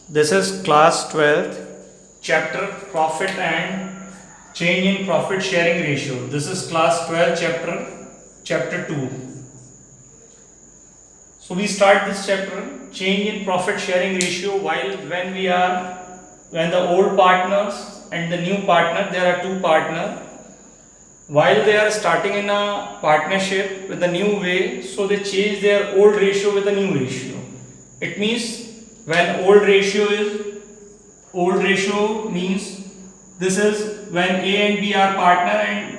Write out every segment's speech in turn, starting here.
This is class 12th, chapter profit and change in profit sharing ratio. This is class 12 chapter 2. So we start this chapter change in profit sharing ratio while when the old partners and the new partner, there are two partners, while they are starting in a partnership with a new way, so they change their old ratio with a new ratio. It means when old ratio means this is when A and B are partner and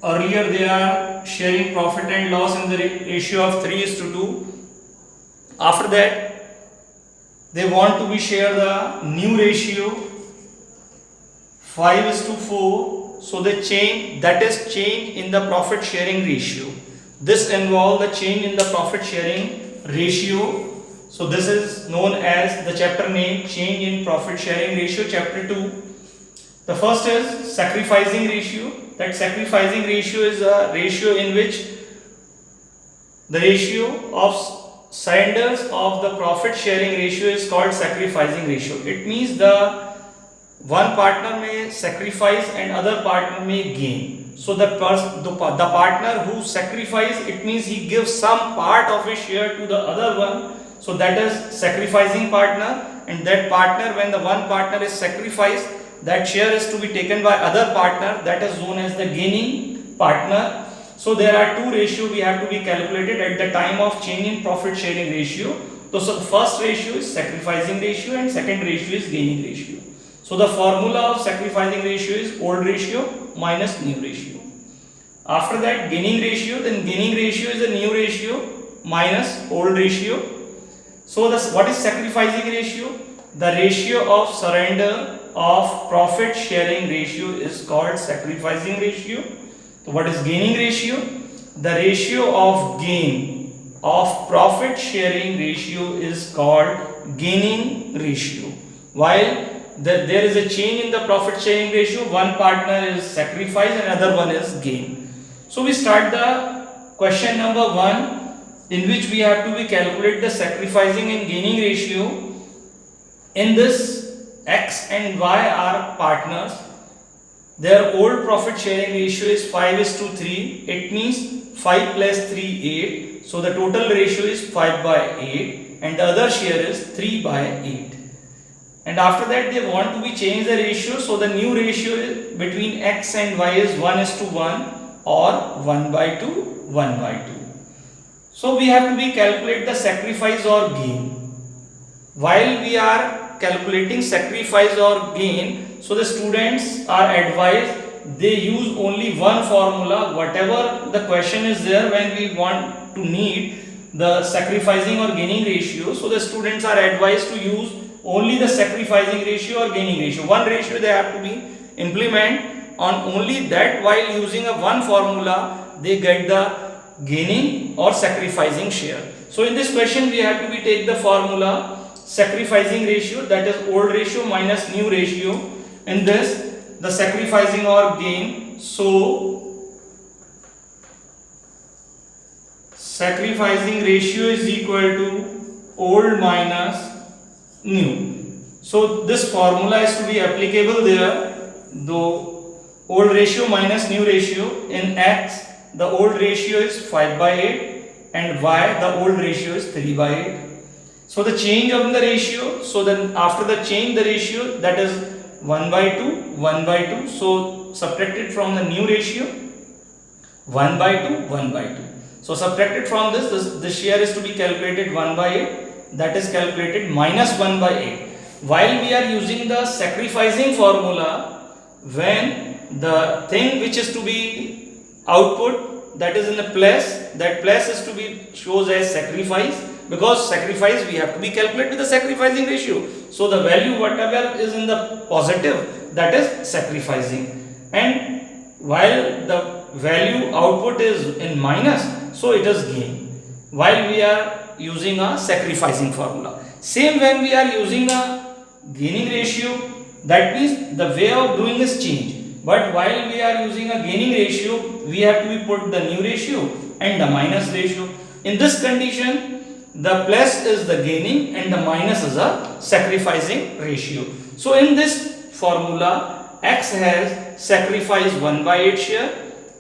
earlier they are sharing profit and loss in the ratio of 3:2. After that they want to be share the new ratio 5:4. So the change, that is change in the profit sharing ratio. This involves the change in the profit sharing ratio. So this is known as the chapter name change in profit sharing ratio, chapter 2. The first is sacrificing ratio. That sacrificing ratio is a ratio in which the ratio of surrenders of the profit sharing ratio is called sacrificing ratio. It means the one partner may sacrifice and other partner may gain. So the partner who sacrifice, it means he gives some part of his share to the other one. So that is sacrificing partner, and that partner, when the one partner is sacrificed, that share is to be taken by other partner, that is known as the gaining partner. So there are two ratios we have to be calculated at the time of change in profit sharing ratio. So the first ratio is sacrificing ratio and second ratio is gaining ratio. So the formula of sacrificing ratio is old ratio minus new ratio. After that gaining ratio, then gaining ratio is a new ratio minus old ratio. So what is sacrificing ratio? The ratio of surrender of profit sharing ratio is called sacrificing ratio. So what is gaining ratio? The ratio of gain of profit sharing ratio is called gaining ratio. While there is a change in the profit sharing ratio, one partner is sacrifice and another one is gain. So we start the question number 1, in which we have to be calculate the sacrificing and gaining ratio. In this, X and Y are partners. Their old profit sharing ratio is 5:3. It means 5 plus 3, 8. So the total ratio is 5/8 and the other share is 3/8. And after that they want to be change the ratio. So the new ratio between X and Y is 1:1 or 1/2, 1/2. So we have to be calculate the sacrifice or gain. While we are calculating sacrifice or gain, so the students are advised they use only one formula. Whatever the question is there, when we want to need the sacrificing or gaining ratio, so the students are advised to use only the sacrificing ratio or gaining ratio. One ratio they have to be implement on only that. While using a one formula, they get the gaining or sacrificing share. So in this question we have to be take the formula sacrificing ratio, that is old ratio minus new ratio. In this, the sacrificing or gain, so sacrificing ratio is equal to old minus new. So this formula is to be applicable there. Though old ratio minus new ratio, in X the old ratio is 5/8 and Y the old ratio is 3/8. So the change of the ratio, so then after the change the ratio, that is 1/2, 1/2. So subtracted from the new ratio 1/2, 1/2. So subtracted from this share is to be calculated 1/8, that is calculated minus 1/8. While we are using the sacrificing formula, when the thing which is to be output, that is in the plus, that plus is to be shows as sacrifice, because sacrifice we have to be calculated with the sacrificing ratio. So the value whatever is in the positive, that is sacrificing, and while the value output is in minus, so it is gain, while we are using a sacrificing formula. Same when we are using a gaining ratio, that means the way of doing is change. But while we are using a gaining ratio, we have to be put the new ratio and the minus ratio. In this condition, the plus is the gaining and the minus is a sacrificing ratio. So in this formula, X has sacrificed 1/8 share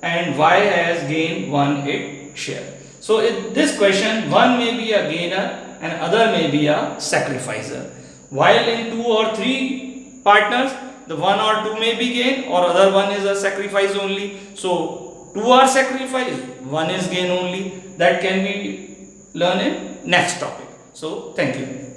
and Y has gained 1/8 share. So in this question, one may be a gainer and other may be a sacrificer. While in 2 or 3 partners, the 1 or 2 may be gain or other one is a sacrifice only. So 2 are sacrifice, 1 is gain only. That can be learned in next topic. So thank you.